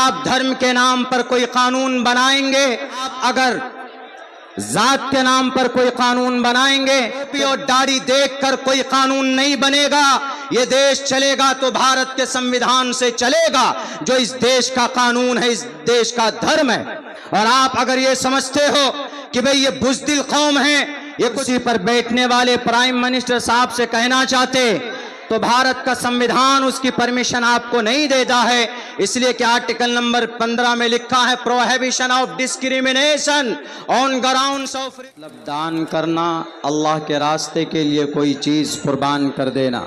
آپ دھرم کے نام پر کوئی قانون بنائیں گے، آپ اگر ذات کے نام پر کوئی قانون بنائیں گے، ٹوپی اور داڑھی دیکھ کر کوئی قانون نہیں بنے گا۔ یہ دیش چلے گا تو بھارت کے سمویدھان سے چلے گا، جو اس دیش کا قانون ہے، اس دیش کا دھرم ہے۔ اور آپ اگر یہ سمجھتے ہو کہ بھئی یہ بزدل قوم ہے، یہ کرسی پر بیٹھنے والے پرائم منسٹر صاحب سے کہنا چاہتے تو بھارت کا سمویدھان اس کی پرمیشن آپ کو نہیں دیتا ہے، اس لیے کہ آرٹیکل نمبر 15 میں لکھا ہے prohibition of discrimination on grounds of دان کرنا، اللہ کے راستے کے لیے کوئی چیز قربان کر دینا۔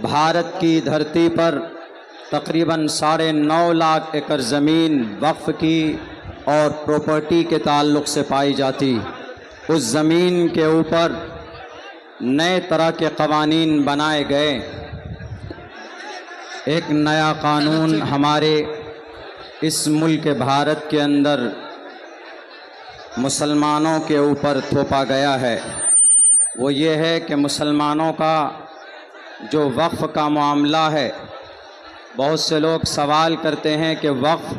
بھارت کی دھرتی پر تقریباً 9.5 لاکھ ایکڑ زمین وقف کی اور پراپرٹی کے تعلق سے پائی جاتی۔ اس زمین کے اوپر نئے طرح کے قوانین بنائے گئے۔ ایک نیا قانون ہمارے اس ملک بھارت کے اندر مسلمانوں کے اوپر تھوپا گیا ہے، وہ یہ ہے کہ مسلمانوں کا جو وقف کا معاملہ ہے، بہت سے لوگ سوال کرتے ہیں کہ وقف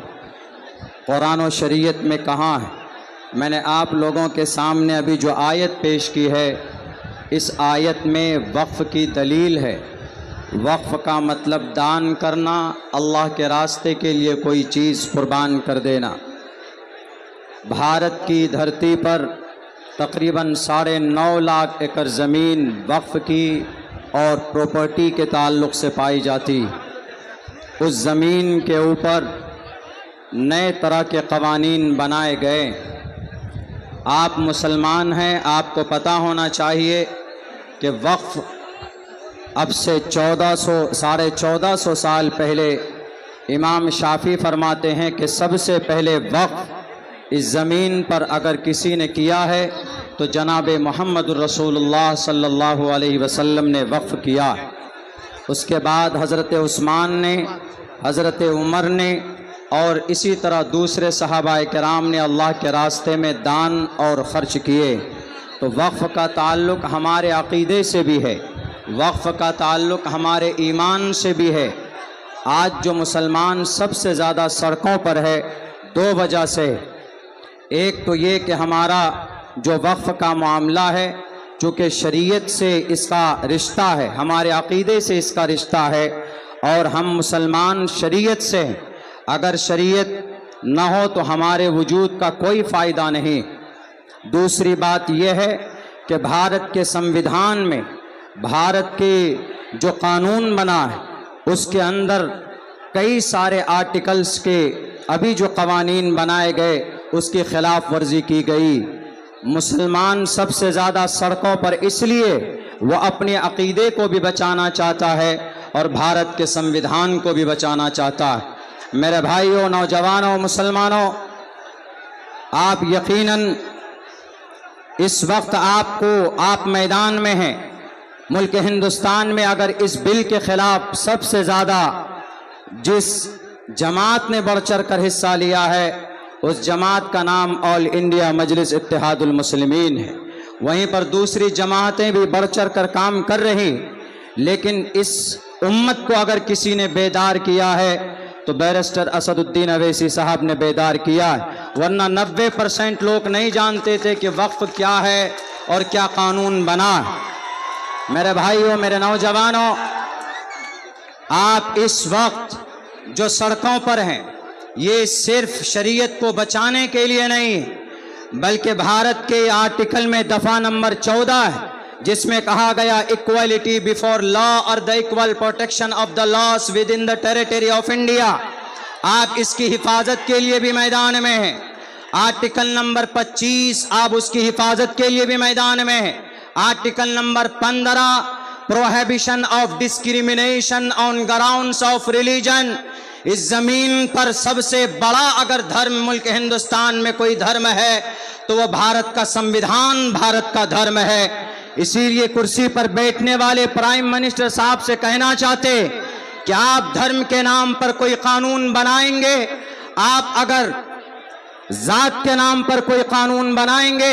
قرآن و شریعت میں کہاں ہے۔ میں نے آپ لوگوں کے سامنے ابھی جو آیت پیش کی ہے، اس آیت میں وقف کی دلیل ہے۔ وقف کا مطلب دان کرنا، اللہ کے راستے کے لیے کوئی چیز قربان کر دینا۔ بھارت کی دھرتی پر تقریباً 9.5 لاکھ ایکڑ زمین وقف کی اور پراپرٹی کے تعلق سے پائی جاتی۔ اس زمین کے اوپر نئے طرح کے قوانین بنائے گئے۔ آپ مسلمان ہیں، آپ کو پتہ ہونا چاہیے کہ وقف اب سے 1400 سال پہلے امام شافعی فرماتے ہیں کہ سب سے پہلے وقف اس زمین پر اگر کسی نے کیا ہے تو جناب محمد الرسول اللہ صلی اللہ علیہ وسلم نے وقف کیا۔ اس کے بعد حضرت عثمان نے، حضرت عمر نے اور اسی طرح دوسرے صحابہ کرام نے اللہ کے راستے میں دان اور خرچ کیے۔ تو وقف کا تعلق ہمارے عقیدے سے بھی ہے، وقف کا تعلق ہمارے ایمان سے بھی ہے۔ آج جو مسلمان سب سے زیادہ سڑکوں پر ہے، 2 وجہ سے۔ ایک تو یہ کہ ہمارا جو وقف کا معاملہ ہے، چونکہ شریعت سے اس کا رشتہ ہے، ہمارے عقیدے سے اس کا رشتہ ہے، اور ہم مسلمان شریعت سے ہیں۔ اگر شریعت نہ ہو تو ہمارے وجود کا کوئی فائدہ نہیں۔ دوسری بات یہ ہے کہ بھارت کے سمویدھان میں، بھارت کے جو قانون بنا ہے، اس کے اندر کئی سارے آرٹیکلز کے ابھی جو قوانین بنائے گئے اس کی خلاف ورزی کی گئی۔ مسلمان سب سے زیادہ سڑکوں پر اس لیے وہ اپنے عقیدے کو بھی بچانا چاہتا ہے اور بھارت کے سمویدھان کو بھی بچانا چاہتا ہے۔ میرے بھائیوں، نوجوانوں، مسلمانوں، آپ یقیناً اس وقت آپ میدان میں ہیں۔ ملک ہندوستان میں اگر اس بل کے خلاف سب سے زیادہ جس جماعت نے بڑھ چڑھ کر حصہ لیا ہے، اس جماعت کا نام آل انڈیا مجلس اتحاد المسلمین ہے۔ وہیں پر دوسری جماعتیں بھی بڑھ چڑھ کر کام کر رہی، لیکن اس امت کو اگر کسی نے بیدار کیا ہے تو بیرسٹر اسد الدین اویسی صاحب نے بیدار کیا ہے، ورنہ 90% لوگ نہیں جانتے تھے کہ وقف کیا ہے اور کیا قانون بنا ہے۔ میرے بھائیوں، میرے نوجوانوں، آپ اس وقت جو سڑکوں پر ہیں، یہ صرف شریعت کو بچانے کے لیے نہیں، بلکہ بھارت کے آرٹیکل میں دفعہ نمبر 14 ہے، جس میں کہا گیا equality before law or the equal protection of the laws within the territory of India. آپ اس کی حفاظت کے لیے بھی میدان میں ہیں۔ آرٹیکل نمبر 25 آپ اس کی حفاظت کے لیے بھی میدان میں ہیں۔ Article number 15 prohibition of discrimination on grounds of religion. اس زمین پر سب سے بڑا اگر دھرم ملک ہندوستان میں کوئی دھرم ہے تو وہ بھارت کا سمویدھان، بھارت کا دھرم ہے۔ اسی لیے کرسی پر بیٹھنے والے پرائم منسٹر صاحب سے کہنا چاہتے کہ آپ دھرم کے نام پر کوئی قانون بنائیں گے، آپ اگر ذات کے نام پر کوئی قانون بنائیں گے